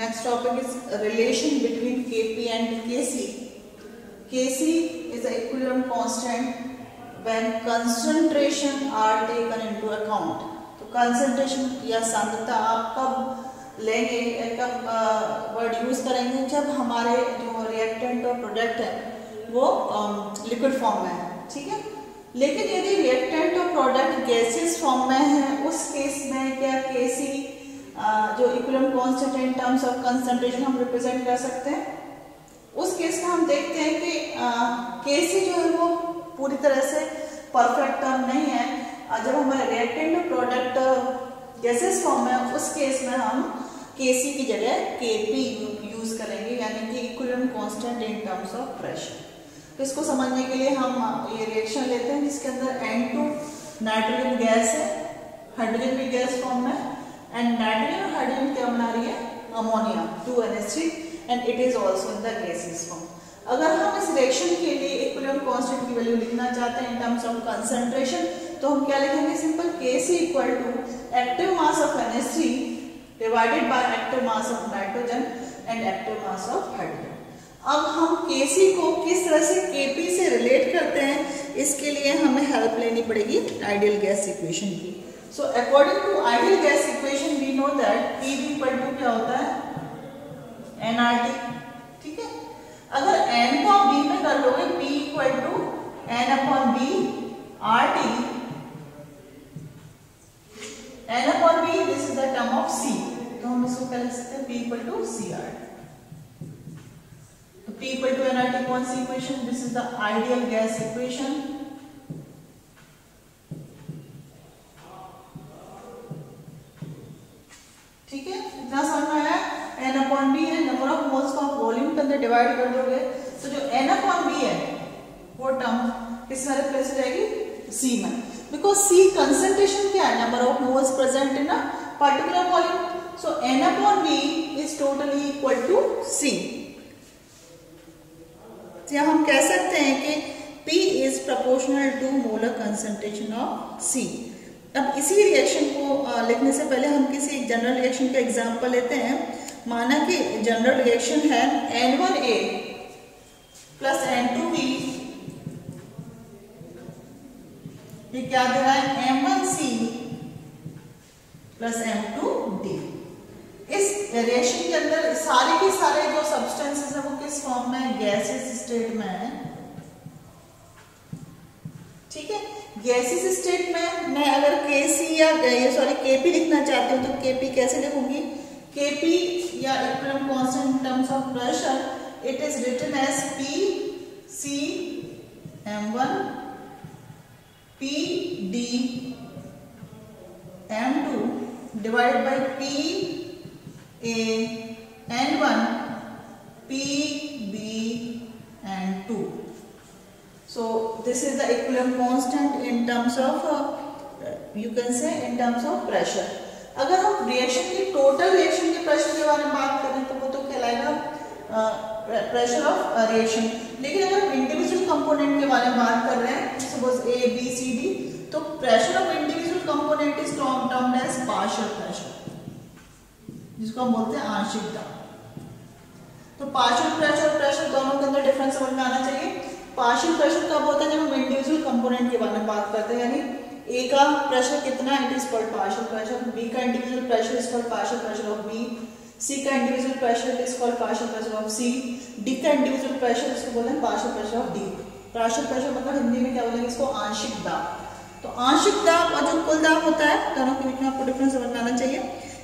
Next topic is relation between Kp and Kc. Kc is the equilibrium constant when concentration are taken into account. तो concentration या सांद्रता आप कब लेंगे, कब वर्ड यूज करेंगे, जब हमारे जो रिएक्टेंट और प्रोडक्ट है वो लिक्विड फॉर्म में है, ठीक है। लेकिन यदि रिएक्टेंट और प्रोडक्ट गैसेस फॉर्म में है, उस केस में क्या Kc जो equilibrium constant in terms of concentration हम रिप्रेजेंट कर सकते हैं। उस केस में हम देखते हैं कि Kc जो है वो पूरी तरह से परफेक्ट टर्म नहीं है। जब हमारे रिएक्टेंट और प्रोडक्ट गैसेस फॉर्म में, उस केस में हम Kc की जगह Kp यूज करेंगे, यानी कि equilibrium constant in terms of pressure. तो इसको समझने के लिए हम ये रिएक्शन लेते हैं जिसके अंदर N2 नाइट्रोजन गैस है, हाइड्रोजन भी गैस फॉर्म में, एंड नाइट्रोजन और हाइड्रोजन क्या बना रही है, ammonia 2NH3, and it is also in the gases form. अगर हम इस रिएक्शन के लिए इक्विलिब्रियम कांस्टेंट की वैल्यू लिखना चाहते हैं इन टर्म्स ऑफ कंसंट्रेशन, तो हम क्या लिखेंगे, simple Kc equal to active mass of NH3 divided by active mass of nitrogen and active mass of hydrogen. अब हम Kc को किस तरह से Kp से रिलेट करते हैं, इसके लिए हमें हेल्प लेनी पड़ेगी आइडियल गैस इक्वेशन की। So according to ideal gas equation we know that Pv equal to क्या होता है, nRT, ठीक है। अगर n को b में कर लोगे, P equal to n upon b RT, n upon b this is the term of C, तो हम इसको क्या लिख सकते हैं, P equal to CRT। P equal to nRT कौन सी equation, this is the ideal gas equation. ठीक है, इतना समझ में आया। n अपॉन b है, नंबर ऑफ मोल्स को आप वॉल्यूम के अंदर डिवाइड कर दोगे, तो जो n अपॉन b है वो टर्म किस में रिप्लेस हो जाएगी, c में, बिकॉज c कंसंट्रेशन क्या है, number of moles present in a particular volume. So n upon b is totally equal to c। या हम कह सकते हैं कि P is proportional to molar concentration of C। अब इसी रिएक्शन को लिखने से पहले हम किसी एक जनरल रिएक्शन का एग्जांपल लेते हैं। माना कि जनरल रिएक्शन है N1A प्लस N2B, ये क्या दे रहा है, M1C प्लस M2D। इस रिएक्शन के अंदर सारे के सारे जो सब्सटेंसेस है वो किस फॉर्म में, गैसेस स्टेट में है, ठीक है। गैसेस स्टेट में मैं अगर Kc या Kp लिखना चाहती हूँ तो Kp कैसे लिखूंगी, Kp या equilibrium constant in terms of pressure, it is written as P C M1 P D M2 divided by P A N1 P B N2. So this is the equilibrium constant in terms of you can say in terms of pressure. अगर हम reaction की total reaction के pressure के बारे में बात करें तो वो तो कहलाएगा प्रेशर ऑफ रिएक्शन। लेकिन अगर हम इंडिविजुअल कंपोनेंट के बारे में बात कर रहे हैं, suppose A B C D, तो pressure of individual component is termed as partial pressure, जिसको हम बोलते हैं आंशिक दाब। तो पार्शियल प्रेशर और प्रेशर दोनों के अंदर डिफरेंस समझ में आना चाहिए। पार्शियल प्रेशर कब होता है, जब हम इंडिविजुअल कंपोनेंट के बारे में बात करते हैं, यानी ए का प्रेशर कितना है, it is called partial pressure, B का individual pressure is called partial pressure of B, C का individual pressure is called partial pressure of C, D का इंडिविजुअल प्रेशर इसको बोलते हैं partial pressure of D. Partial pressure मतलब हिंदी में क्या बोलेंगे इसको, आंशिक दाब। तो आंशिक दाब और जो कुल दाब होता है, दोनों के बीच में आपको डिफरेंस समझ में आना चाहिए।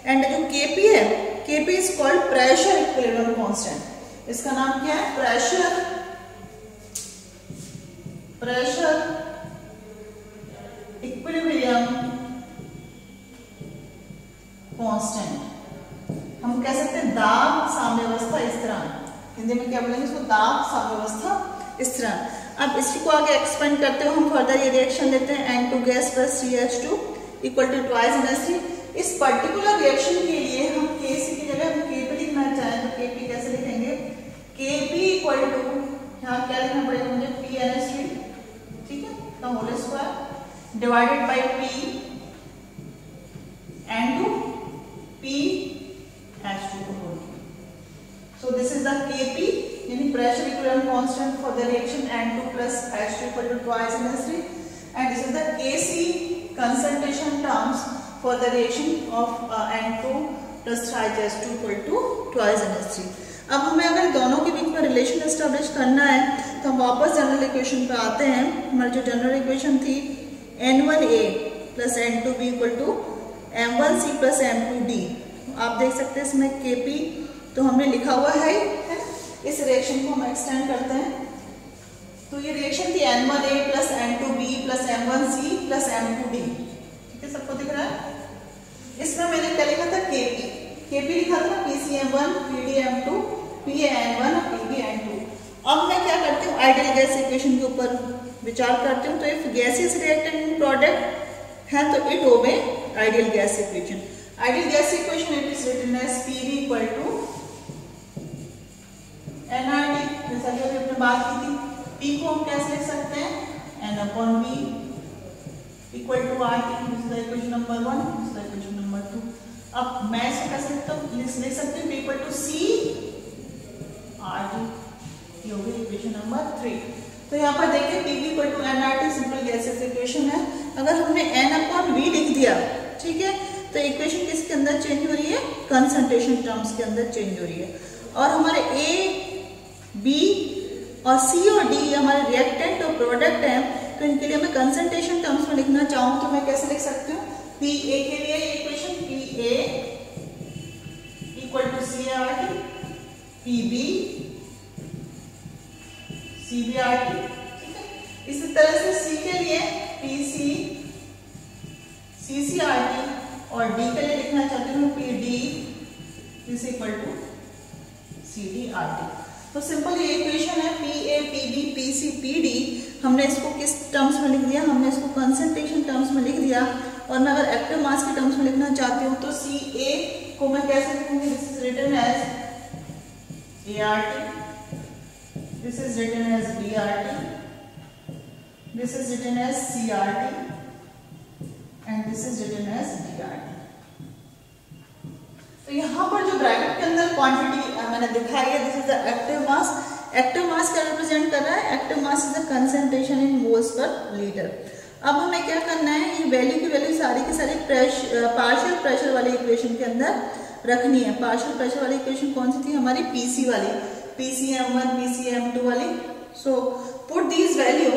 एंड जो Kp है, Kp is called pressure equilibrium constant. इसका नाम क्या है, प्रेशर इक्विलिब्रियम कांस्टेंट। हम कह सकते हैं दाब साम्यावस्था स्थिरांक, हिंदी में क्या बोलेंगे इसको, दाब साम्यावस्था स्थिरांक। अब इसी को आगे एक्सपेंड करते हुए हम फर्दर ये रिएक्शन लेते हैं N2 gas plus CH2 equal to twice NH3। इस पर्टिकुलर रिएक्शन के लिए हम Kc की जगह हम Kp लिखना चाहें तो Kp कैसे लिखेंगे, Kp इक्वल टू, यहाँ क्या लिखना पड़ेगा मुझे, PNH3, ठीक है, का whole square divided by P N2 P H2 को होल। द Kp यानी pressure equilibrium constant for the reaction N2 plus H2 equal to twice NH3 and this is the Kc concentration terms for the reaction of N2 plus thrice H2 equal to twice NH3। अब हमें अगर दोनों के बीच में relation establish करना है तो हम वापस जनरल इक्वेशन पे आते हैं। हमारी जो जनरल इक्वेशन थी N1A plus N2B equal to M1C plus M2D। आप देख सकते हैं इसमें Kp तो हमने लिखा हुआ है ना। इस रिएक्शन को हम एक्सटेंड करते हैं तो ये रिएक्शन थी N1A plus N2B plus M1C plus M2D। ठीक है, सबको दिख रहा है। इसमें मैंने क्या लिखा था Kp लिखा था PCM1 PDM2 PAN1 और PBN2। अब मैं क्या करती हूँ आइडियल गैस इक्वेशन के ऊपर विचार करती हूँ। तो if gases reactant in product है तो it obey ideal gas equation. Ideal gas equation it is written as PV equal to NRT। जैसा कि अभी हमने बात की थी, P को हम कैसे लिख सकते हैं N/V equal to RT। This is the equation number 1, this is the equation number 2। अब मैं इसे कैसे लिखता हूँ, लिख सकते हैं P equal to C RT। ये हो गई इक्वेशन नंबर 3। तो यहाँ पर देखिए PV equal to NRT simple gases equation है। अगर हमने N/V लिख दिया, ठीक है, तो इक्वेशन किसके अंदर चेंज हो रही है, कंसंट्रेशन टर्म्स के अंदर चेंज हो रही है। और हमारे A, B और C और D हमारे रिएक्टेंट और प्रोडक्ट हैं, तो इनके लिए मैं कंसंट्रेशन टर्म्स में लिखना चाहूँ तो मैं कैसे लिख सकती हूँ। PA के लिए equation PA equal to CRT, PB CBRT। ठीक है, इसी तरह से C के लिए PC CCRT और D के लिए लिखना चाहती हूँ PD is equal to CDRT। तो सिंपल ये इक्वेशन है PA PB PC PD। हमने इसको किस टर्म्स में लिख दिया, हमने इसको कंसंट्रेशन टर्म्स में लिख दिया। और मैं अगर एक्टिव मास के टर्म्स में लिखना चाहती हूँ तो CA को मैं कैसे लिखूंगी, this is written as ART, this is written as BRT, this is written as CRT and this is written as DRT। तो यहाँ पर जो ब्रैकेट के अंदर क्वांटिटी मैंने दिखाई है, this is the active mass. Active mass क्या रिप्रेजेंट कर रहा है, active mass is the concentration in moles per litre. अब हमें क्या करना है, ये वैल्यू की वैल्यू सारी की सारी पार्शियल प्रेशर वाली इक्वेशन के अंदर रखनी है। पार्शियल प्रेशर वाली इक्वेशन कौन सी थी, हमारी PC वाली, PCM1 PCM2 वाली। सो पुट दीज वैल्यू,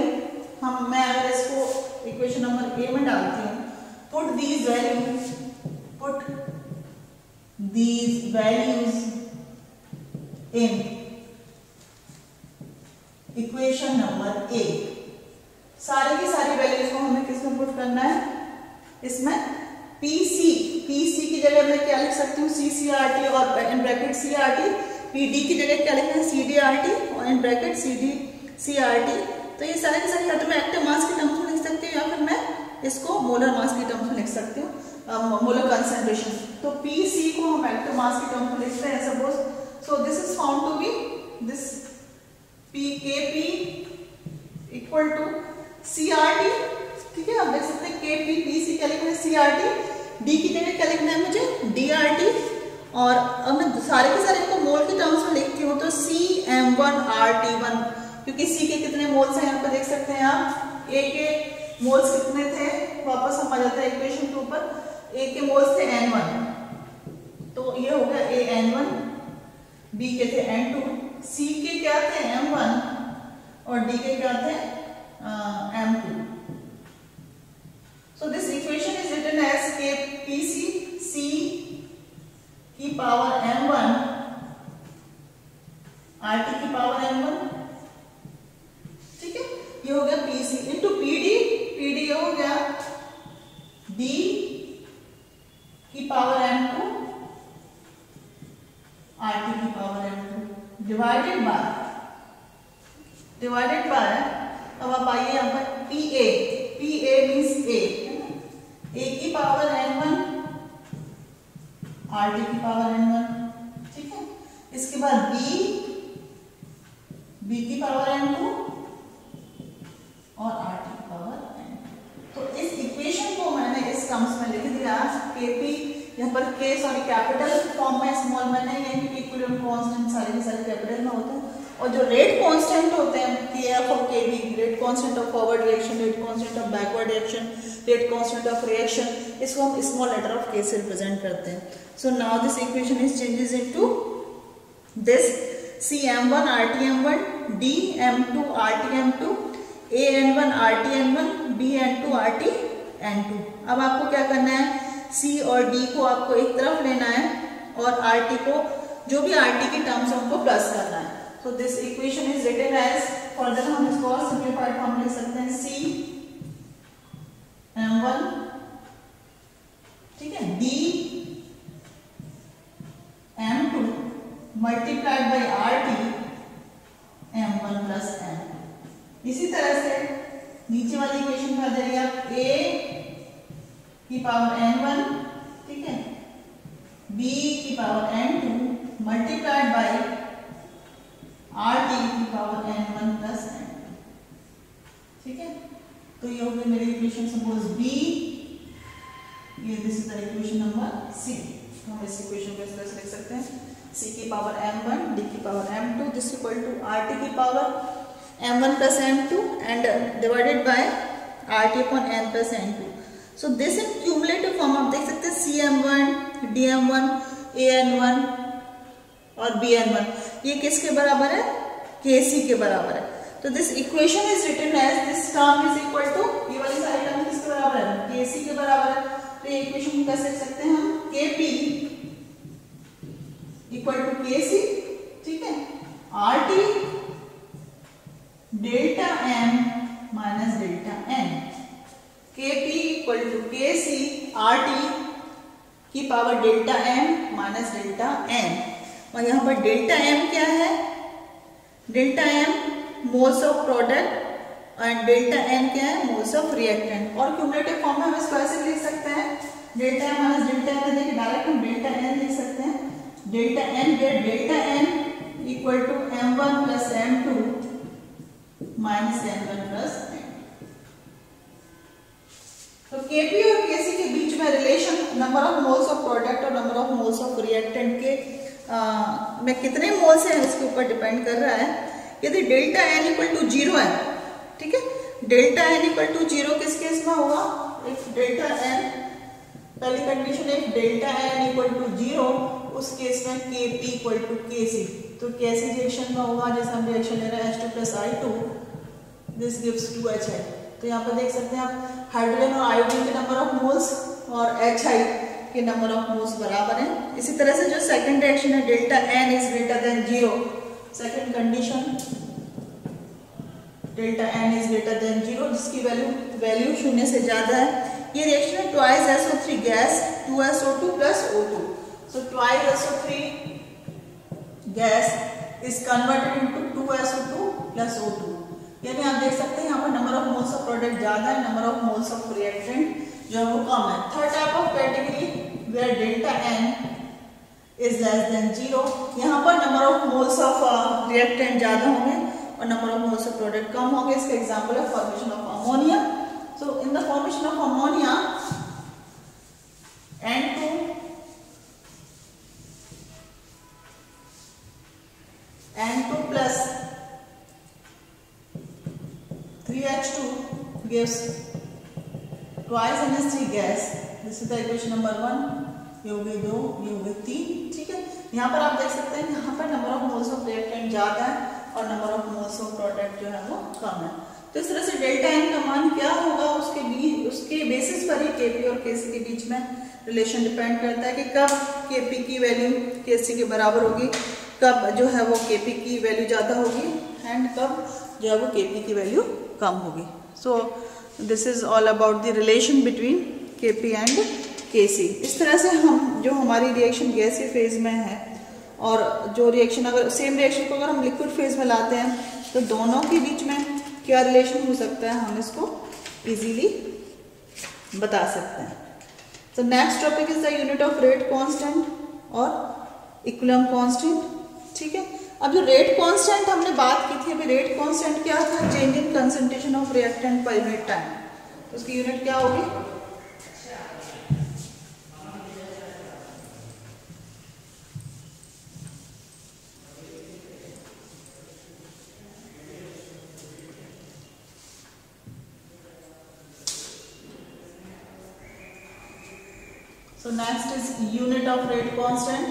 मैं अगर इसको इक्वेशन नंबर A में डालती हूँ, put these values in equation number A। सारी की सारी वैल्यूज को हमें किसमें पुट करना है, इसमें PC की जगह मैं क्या लिख सकती हूँ CCRT और इन ब्रैकेट CRT। PD की जगह क्या लिखना है CDRT और इन ब्रैकेट CRT। तो ये सारे के सारे या तो मैं एक्टिव मास के टर्म्स में लिख सकती हूँ या फिर मैं इसको मोलर मास के टर्म्स में लिख सकती हूँ, मोलर कंसंट्रेशन। तो PC को हम एक्टिव मास के टर्म्स में लिखते हैं suppose. So this is found to be this Kp equal to CRT। ठीक है, आप देख सकते हैं Kp PC क्या लिखना है CRT, D की जगह क्या लिखना है मुझे DRT। और अब मैं सारे के सारे को मोल के टर्म्स में लिखती हूँ तो CM1RT1, क्योंकि C के कितने मोल्स हैं यहाँ पे देख सकते हैं आप। A के मोल्स कितने थे, वापस हम आ जाते हैं इक्वेशन के ऊपर। A के मोल्स थे N1, तो ये हो गया AN1, B के थे N2, C के क्या थे M1 और D के क्या थे M2। So this equation is written as Kpc C की पावर M1 RT की पावर M1। ठीक है, ये हो गया PC इंटू PD ये हो गया D की पावर M2 RT की पावर M2 डिवाइडेड बाय अब आप आइए यहाँ पर PA मीन्स A की पावर N1 RT की पावर N1। ठीक है, इसके बाद B की पावर N2 और RT की पावर N2। तो इस इक्वेशन को मैंने इस टर्म्स में लिख दिया। Kp यहाँ पर K कैपिटल फॉर्म में, स्मॉल में नहीं है, क्योंकि इक्विलिब्रियम कांस्टेंट सारे के सारे कैपिटल में होते हैं, और जो रेट कांस्टेंट होते हैं Kf और Kb, rate constant of forward reaction, rate constant of backward reaction, rate constant of reaction, इसको हम स्मॉल लेटर ऑफ k से रिप्रेजेंट करते हैं. So now this equation is changes into this Cm1 RTm1 Dm2 RTm2 An1 RTn1 Bn2 RTn2. अब आपको क्या करना है, C और D को आपको एक तरफ लेना है और RT को, जो भी RT की टर्म्स है उनको प्लस करना है. So this equation is written as, further हम इसको और simplified form लिख सकते हैं, C m1, ठीक है, D m2 multiplied by RT m1 plus m2. इसी तरह से नीचे वाली इक्वेशन में आ जाएगी आप A की पावर n1, ठीक है, B की power n2 multiplied by RT की पावर n1 प्लस n2, ठीक है. तो ये हो गई मेरी इक्वेशन सपोज B, ये this is the equation number C. तो हम इस इक्वेशन को इस तरह से लिख सकते हैं, C की पावर m1 D की power m2 this equal to RT की power m1 plus m2 and divided by RT upon n plus n2. So this in cumulative form आप देख सकते हैं Cm1 Dm1 An1 और Bn1, ये किसके बराबर है, Kc के बराबर है. तो this equation is written as, this term is equal to, ये वाली सारी टर्म किसके बराबर है, Kc के बराबर है. तो ये इक्वेशन को कैसे लिख सकते हैं हम, Kp इक्वल टू Kc, ठीक है, RT delta m minus delta n. Kp equal टू Kc RT की power delta m minus delta n. और यहाँ पर डेल्टा m क्या है, delta m moles of product और डेल्टा n क्या है, मोल्स ऑफ रिएक्टेंट. और क्यूमुलेटिव फॉर्म में हम इसको ऐसे लिख सकते हैं, delta m minus delta n, देखिए डायरेक्ट हम डेल्टा n लिख सकते हैं, delta n where delta n equal to m1 plus m2 minus m1 plus m2. तो Kp और Kc के बीच में relation number of moles of product और number of moles of reactant के में कितने मोल्स हैं उसके ऊपर डिपेंड कर रहा है. यदि डेल्टा n इक्वल टू 0 है, ठीक है, डेल्टा n इक्वल टू 0 किस केस में होगा, इफ डेल्टा n, पहली condition if delta n equal to 0, उस केस में Kp इक्वल टू Kc. तो कैसी रिएक्शन में होगा, जैसे हम रिएक्शन ले रहे हैं H2 plus I2, this gives 2HI. तो यहाँ पर देख सकते हैं आप हाइड्रोजन और आयोडीन के नंबर ऑफ मोल्स और HI के नंबर ऑफ मोल्स बराबर हैं. इसी तरह से जो सेकंड रिएक्शन है, delta n is greater than 0, second condition delta n is greater than 0, जिसकी वैल्यू शून्य से ज्यादा है. ये रिएक्शन है twice SO3 gas 2SO2 plus O2. So twice SO3 gas is converted into 2SO2 plus O2. यानी आप देख सकते हैं यहाँ पर number of moles of product ज्यादा है, number of moles of reactant जो है वो कम है. Third type of category where delta n is less than 0, यहाँ पर number of moles of reactant ज्यादा होंगे और number of moles of product कम होंगे. इसका एग्जांपल है formation of ammonia. So in the formation of ammonia N2 plus 3H2 gives twice NH3 gas. This is the equation number 1. ये हो गई 2, ये हो गई 3, ठीक है. यहाँ पर आप देख सकते हैं यहाँ पर number of moles of reactant ज्यादा है और number of moles of product जो है वो कम है. तो इस तरह से डेल्टा n का मान क्या होगा, उसके बेसिस पर ही Kp और Kc के बीच में रिलेशन डिपेंड करता है कि कब Kp की वैल्यू Kc के बराबर होगी, कब जो है वो Kp की वैल्यू ज़्यादा होगी एंड कब जो है वो Kp की वैल्यू कम होगी. सो this is all about the relation between Kp and Kc. इस तरह से हम जो हमारी रिएक्शन गैसीय फेज में है और जो रिएक्शन अगर सेम रिएक्शन को अगर हम लिक्विड फेज में लाते हैं तो दोनों के बीच में क्या रिलेशन हो सकता है, हम इसको इजीली बता सकते हैं. So next topic is the unit of rate constant और इक्विलिब्रियम कांस्टेंट. ठीक है, अब जो रेट कांस्टेंट हमने बात की थी, अभी रेट कांस्टेंट क्या था, change in concentration of reactant per unit time. तो उसकी यूनिट क्या होगी, So next is unit of rate constant.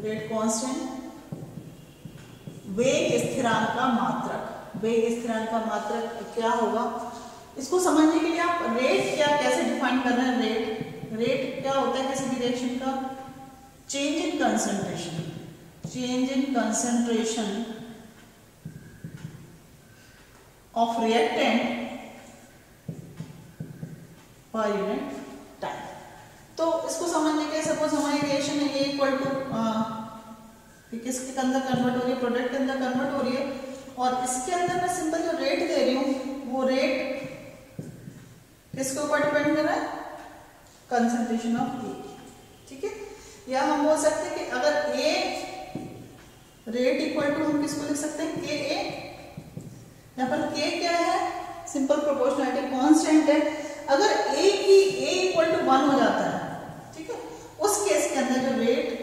Rate constant वेग स्थिरांक का मात्रक। वेग स्थिरांक का मात्रक क्या होगा, इसको समझने के लिए आप रेट क्या कैसे डिफाइन कर रहे हैं। रेट क्या होता है किसी भी रिएक्शन का, change in concentration, change in concentration of reactant per unit time. तो इसको समझने के सपोज हमारी रिएक्शन है ये इक्वल टू किसके अंदर कन्वर्ट हो रही है, प्रोडक्ट के अंदर कन्वर्ट हो रही है, और इसके अंदर मैं सिंपल जो रेट दे रही हूँ वो रेट किसके ऊपर डिपेंड कर रहा है, कंसंट्रेशन ऑफ ए। ठीक है, या हम बोल सकते हैं कि अगर ए रेट इक्वल टू हम किसको लिख सकते हैं, के ए। यहाँ पर के क्या है, सिंपल प्रोपोर्शनलिटी कांस्टेंट है। अगर ए की ए इक्वल टू 1 हो जाता है, ठीक है, उस केस के अंदर जो रेट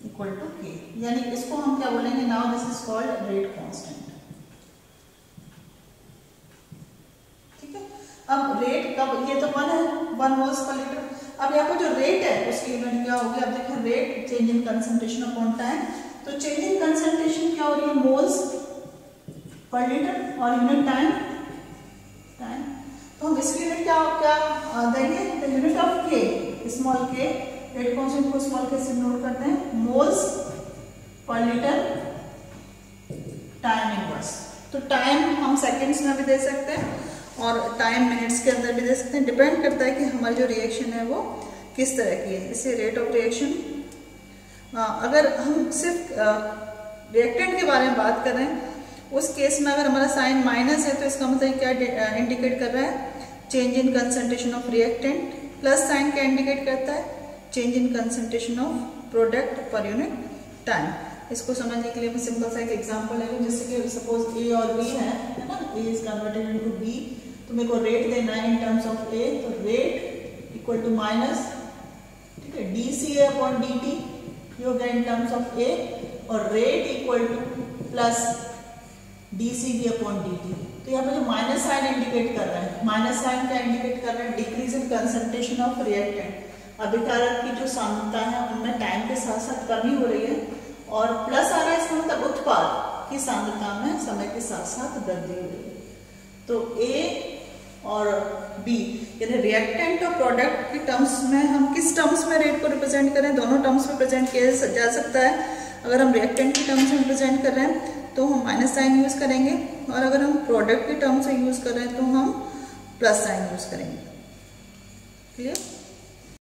इक्वल टू के, यानी इसको हम क्या बोलेंगे, now this is called rate constant. ठीक है, अब रेट कब, ये तो 1 है, 1 मोल्स पर लीटर। अब यहाँ पर जो रेट है उसकी यूनिट क्या होगी, अब देखें rate change in concentration upon time. तो चेंज इन कंसंट्रेशन क्या हो रही है, मोल्स पर लीटर, और यूनिट टाइम, टाइम। तो हम इसकी यूनिट क्या देंगे, द यूनिट ऑफ के, स्मॉल के, रेट कांस्टेंट को स्मॉल के से नोट करते हैं, moles per litre time inverse. तो टाइम हम सेकंड्स में भी दे सकते हैं और टाइम मिनट्स के अंदर भी दे सकते हैं, डिपेंड करता है कि हमारी जो रिएक्शन है वो किस तरह की है। इससे रेट ऑफ रिएक्शन, अगर हम सिर्फ रिएक्टेंट के बारे में बात कर रहे हैं, उस केस में अगर हमारा साइन माइनस है तो इसका मतलब क्या इंडिकेट कर रहा है, change in concentration of reactant. Plus sign क्या इंडिकेट करता है, change in concentration of product per unit time. इसको समझने के लिए मैं सिंपल सा एक एग्जांपल ले लूं, जैसे कि सपोज ए और बी है ना, ए इज कन्वर्टेड इनटू बी, तो मेरे को रेट देना है इन टर्म्स ऑफ ए, तो रेट इक्वल टू माइनस, ठीक है, D C A upon D T, ये हो गया इन टर्म्स ऑफ ए, और rate equal to plus D C B upon D T. तो यहाँ पर जो माइनस साइन इंडिकेट कर रहा है, माइनस साइन क्या इंडिकेट कर रहा है, decrease in concentration of reactant, अभिकारक की जो सांद्रता है उनमें टाइम के साथ साथ कमी हो रही है, और प्लस आ रहा है इसका मतलब उत्पाद की सांद्रता में समय के साथ साथ वृद्धि हो रही है। तो ए और बी यानी रिएक्टेंट और प्रोडक्ट के टर्म्स में हम किस टर्म्स में रेट को रिप्रेजेंट करें, दोनों टर्म्स में प्रेजेंट किया जा सकता है। अगर हम रिएक्टेंट के टर्म्स में रिप्रेजेंट कर रहे हैं तो हम माइनस साइन यूज करेंगे, और अगर हम प्रोडक्ट के टर्म से यूज कर रहे हैं तो हम प्लस साइन यूज करेंगे। क्लियर?